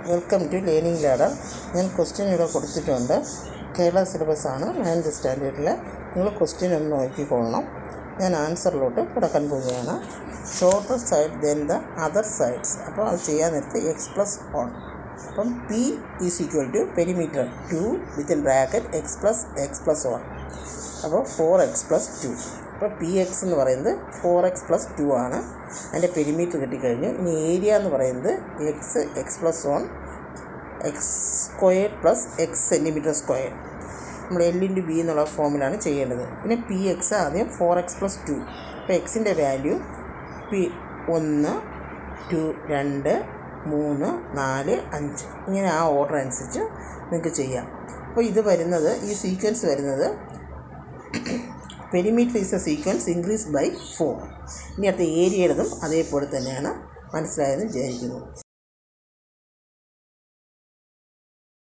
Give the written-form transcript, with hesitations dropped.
Welcome to learning ladder. ഞാൻ question ഇവിടെ കൊടുത്തിട്ടുണ്ട്. കേരള സിലബസാണ് 9th സ്റ്റാൻഡേർഡിൽ. നിങ്ങൾ ക്വസ്റ്റ്യൻ ഒന്ന് നോക്കിക്കൊള്ളണം. ഞാൻ ആൻസറിലോട്ട് കിടക്കാൻ പോവുകയാണ്. Shorter side then the other sides. അപ്പോൾ അത് ചെയ്യാൻ നേരത്തെ x+1. അപ്പം P is equal to perimeter 2 within bracket x+1. അപ്പോൾ 4x+2. അപ്പോൾ Px എന്ന് പറയുന്നത് 4x+2 ആണ്. അതിൻ്റെ പെരിമീറ്റർ കിട്ടിക്കഴിഞ്ഞു. ഇനി ഏരിയ എന്ന് പറയുന്നത് x+1 x² + x cm². നമ്മൾ L/B എന്നുള്ള ഫോമിലാണ് ചെയ്യേണ്ടത്. പിന്നെ Px ആദ്യം 4x+2. അപ്പോൾ എക്സിൻ്റെ വാല്യൂ 1 2 2 3 4 5 ഇങ്ങനെ ആ ഓർഡർ അനുസരിച്ച് നിങ്ങൾക്ക് ചെയ്യാം. അപ്പോൾ ഇത് വരുന്നത്, ഈ സീക്വൻസ് വരുന്നത് perimeter is a sequence increase by 4. ഇനി അടുത്ത ഏരിയയുടേതും അതേപോലെ തന്നെയാണ്. മനസ്സിലായെന്ന് വിചാരിക്കുന്നു.